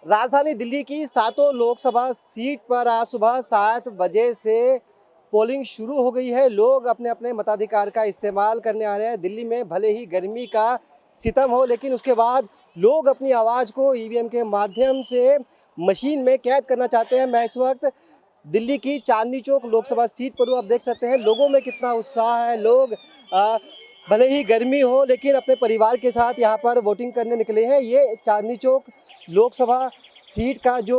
राजधानी दिल्ली की सातों लोकसभा सीट पर आज सुबह 7 बजे से पोलिंग शुरू हो गई है। लोग अपने अपने मताधिकार का इस्तेमाल करने आ रहे हैं। दिल्ली में भले ही गर्मी का सितम हो, लेकिन उसके बाद लोग अपनी आवाज़ को ईवीएम के माध्यम से मशीन में कैद करना चाहते हैं। मैं इस वक्त दिल्ली की चांदनी चौक लोकसभा सीट पर हूँ। आप देख सकते हैं लोगों में कितना उत्साह है। लोग भले ही गर्मी हो, लेकिन अपने परिवार के साथ यहाँ पर वोटिंग करने निकले हैं। ये चांदनी चौक लोकसभा सीट का जो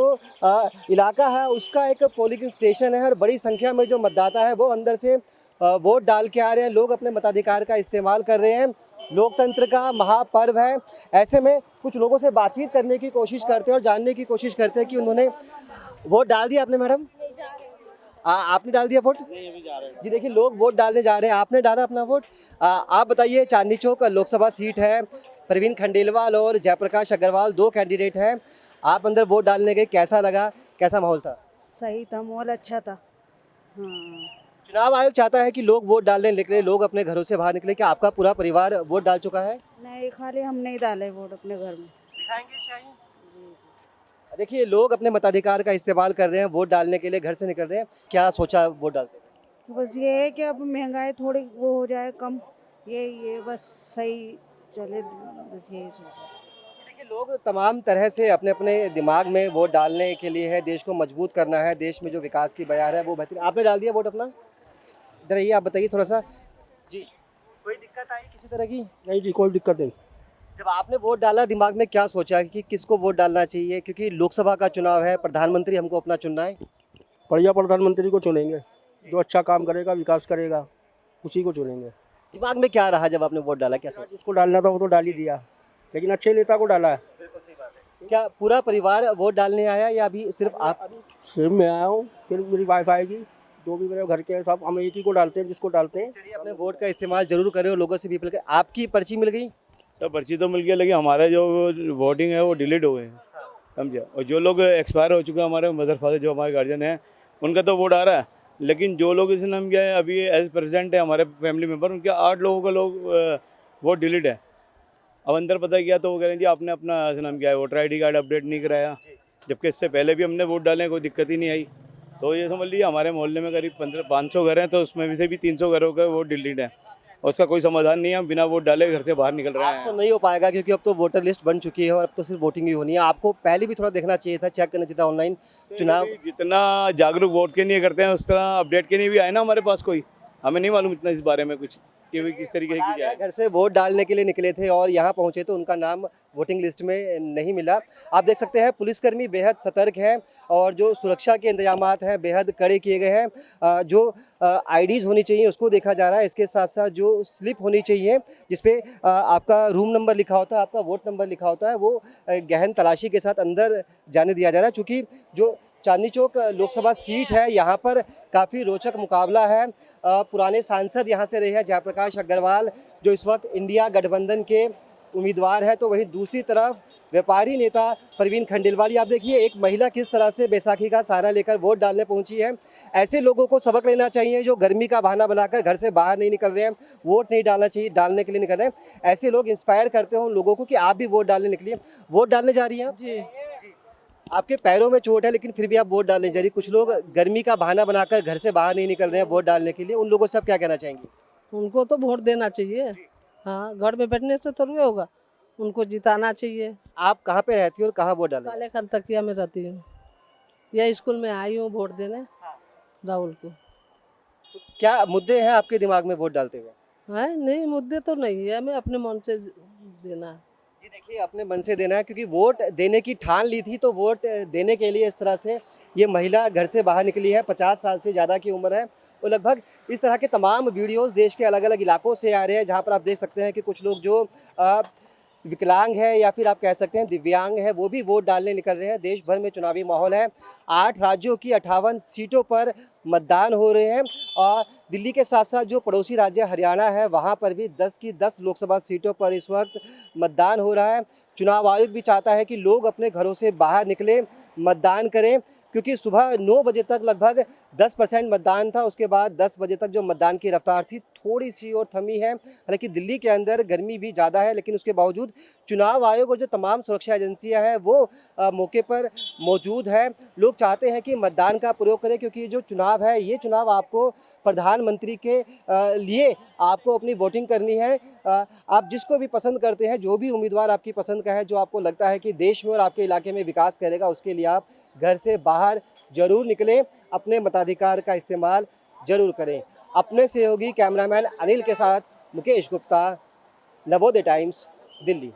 इलाका है उसका एक पोलिंग स्टेशन है और बड़ी संख्या में जो मतदाता है वो अंदर से वोट डाल के आ रहे हैं। लोग अपने मताधिकार का इस्तेमाल कर रहे हैं। लोकतंत्र का महापर्व है। ऐसे में कुछ लोगों से बातचीत करने की कोशिश करते हैं और जानने की कोशिश करते हैं कि उन्होंने वोट डाल दिया। आपने मैडम आपने डाल दिया वोट? नहीं, अभी जा रहे हैं। जी देखिए, लोग वोट डालने जा रहे हैं। आपने डाला अपना वोट? आप बताइए, चांदनी चौक लोकसभा सीट है। प्रवीण खंडेलवाल और जयप्रकाश अग्रवाल दो कैंडिडेट हैं। आप अंदर वोट डालने गए, कैसा लगा, कैसा माहौल था? सही था, माहौल अच्छा था। हाँ, चुनाव आयोग चाहता है कि लोग वोट डालने निकले, लोग अपने घरों से बाहर निकले। क्या आपका पूरा परिवार वोट डाल चुका है? नहीं खाली हम नहीं डाले वोट अपने घर में। देखिए, लोग अपने मताधिकार का इस्तेमाल कर रहे हैं, वोट डालने के लिए घर से निकल रहे हैं। क्या सोचा वोट डालते हैं? बस ये है कि अब महंगाई थोड़ी वो हो जाए कम, ये बस सही चले, बस यही सोचा। देखिए, लोग तमाम तरह से अपने अपने दिमाग में वोट डालने के लिए है। देश को मजबूत करना है, देश में जो विकास की बयार है वो बेहतरीन। आपने डाल दिया वोट अपना? इधर आइए, आप बताइए थोड़ा सा। जी, कोई दिक्कत आई किसी तरह की? नहीं जी, कोई दिक्कत नहीं। जब आपने वोट डाला, दिमाग में क्या सोचा कि किसको वोट डालना चाहिए? क्योंकि लोकसभा का चुनाव है, प्रधानमंत्री हमको अपना चुनना है। बढ़िया प्रधानमंत्री को चुनेंगे, जो अच्छा काम करेगा, विकास करेगा, उसी को चुनेंगे। दिमाग में क्या रहा जब आपने वोट डाला, क्या सोचा? जिसको डालना था वो तो डाल ही दिया, लेकिन अच्छे नेता को डाला है। बिल्कुल सही बात है। क्या पूरा परिवार वोट डालने आया या अभी सिर्फ आप? सिर्फ मैं आया हूँ, फिर मेरी वाइफ आएगी, जो भी मेरे घर के हैं सब हम एक ही को डालते हैं, जिसको डालते हैं। चलिए, अपने वोट का इस्तेमाल जरूर करें और लोगों से भी अपील करें। आपकी पर्ची मिल गई? सब पर्ची तो मिल गया, लेकिन हमारे जो वोटिंग है वो डिलीट हो गए हैं, समझे। और जो लोग एक्सपायर हो चुके हैं, हमारे मदर फादर जो हमारे गार्जियन हैं, उनका तो वोट आ रहा है। लेकिन जो लोग इसने हम क्या है अभी एज प्रेजेंट है हमारे फैमिली मेम्बर, उनके 8 लोगों का वोट डिलीट है। अब अंदर पता किया तो वो कह रहे हैं जी आपने अपना नाम क्या है वोटर ID कार्ड अपडेट नहीं कराया, जबकि इससे पहले भी हमने वोट डाले, कोई दिक्कत ही नहीं आई। तो ये समझ लीजिए हमारे मोहल्ले में करीब 500 घर हैं, तो उसमें भी से भी 300 घरों का वोट डिलीट है और उसका कोई समाधान नहीं है। हम बिना वोट डाले घर से बाहर निकल रहे आज हैं। तो नहीं हो पाएगा क्योंकि अब तो वोटर लिस्ट बन चुकी है और अब तो सिर्फ वोटिंग ही होनी है। आपको पहले भी थोड़ा देखना चाहिए था, चेक करना चाहिए था ऑनलाइन चुनाव। जितना जागरूक वोट के लिए करते हैं उस तरह अपडेट के लिए भी आए ना हमारे पास कोई, हमें नहीं मालूम इतना इस बारे में कुछ कि भी किस तरीके से की जाए। घर से वोट डालने के लिए निकले थे और यहाँ पहुँचे तो उनका नाम वोटिंग लिस्ट में नहीं मिला। आप देख सकते हैं पुलिसकर्मी बेहद सतर्क हैं और जो सुरक्षा के इंतजामात हैं बेहद कड़े किए गए हैं। जो IDs होनी चाहिए उसको देखा जा रहा है। इसके साथ साथ जो स्लिप होनी चाहिए जिसपे आपका रूम नंबर लिखा होता है, आपका वोट नंबर लिखा होता है, वो गहन तलाशी के साथ अंदर जाने दिया जा रहा है। चूँकि जो चांदनी चौक लोकसभा सीट है यहाँ पर काफ़ी रोचक मुकाबला है। पुराने सांसद यहाँ से रहे हैं जयप्रकाश अग्रवाल, जो इस वक्त इंडिया गठबंधन के उम्मीदवार है, तो वहीं दूसरी तरफ व्यापारी नेता प्रवीण खंडेलवाल। आप देखिए एक महिला किस तरह से बैसाखी का सहारा लेकर वोट डालने पहुंची है। ऐसे लोगों को सबक लेना चाहिए जो गर्मी का बहाना बनाकर घर से बाहर नहीं निकल रहे हैं, वोट नहीं डालना चाहिए, डालने के लिए निकल रहे हैं। ऐसे लोग इंस्पायर करते हो उन लोगों को कि आप भी वोट डालने निकलिए। वोट डालने जा रही हैं आप? जी, आपके पैरों में चोट है लेकिन फिर भी आप वोट डालने जा रही। कुछ लोग गर्मी का बहाना बनाकर घर से बाहर नहीं निकल रहे हैं वोट डालने के लिए, उन लोगों से आप क्या कहना चाहेंगी? उनको तो वोट देना चाहिए। हाँ, घर में बैठने से थोड़ी होगा, उनको जिताना चाहिए। आप कहाँ पे रहती हो और कहाँ वोट डालने? काले खान तकिया में रहती हूँ, या स्कूल में आई हूँ वोट देने राहुल को। क्या मुद्दे हैं आपके दिमाग में वोट डालते हुए? है नहीं, मुद्दे तो नहीं है, हमें अपने मन से देना है। जी देखिए, अपने मन से देना है क्योंकि वोट देने की ठान ली थी, तो वोट देने के लिए इस तरह से ये महिला घर से बाहर निकली है। 50 साल से ज़्यादा की उम्र है और लगभग इस तरह के तमाम वीडियोस देश के अलग अलग इलाकों से आ रहे हैं, जहां पर आप देख सकते हैं कि कुछ लोग जो विकलांग है या फिर आप कह सकते हैं दिव्यांग है, वो भी वोट डालने निकल रहे हैं। देश भर में चुनावी माहौल है। 8 राज्यों की 58 सीटों पर मतदान हो रहे हैं और दिल्ली के साथ साथ जो पड़ोसी राज्य हरियाणा है वहाँ पर भी 10 की 10 लोकसभा सीटों पर इस वक्त मतदान हो रहा है। चुनाव आयोग भी चाहता है कि लोग अपने घरों से बाहर निकले, मतदान करें, क्योंकि सुबह 9 बजे तक लगभग 10% मतदान था। उसके बाद 10 बजे तक जो मतदान की रफ्तार थी थोड़ी सी और थमी है। हालांकि दिल्ली के अंदर गर्मी भी ज़्यादा है, लेकिन उसके बावजूद चुनाव आयोग और जो तमाम सुरक्षा एजेंसियां हैं वो मौके पर मौजूद है। लोग चाहते हैं कि मतदान का प्रयोग करें, क्योंकि ये जो चुनाव है ये चुनाव आपको प्रधानमंत्री के लिए आपको अपनी वोटिंग करनी है। आप जिसको भी पसंद करते हैं, जो भी उम्मीदवार आपकी पसंद का है, जो आपको लगता है कि देश में और आपके इलाके में विकास करेगा, उसके लिए आप घर से बाहर जरूर निकलें, अपने मताधिकार का इस्तेमाल जरूर करें। अपने सहयोगी कैमरामैन अनिल के साथ मुकेश गुप्ता, नवोदय टाइम्स, दिल्ली।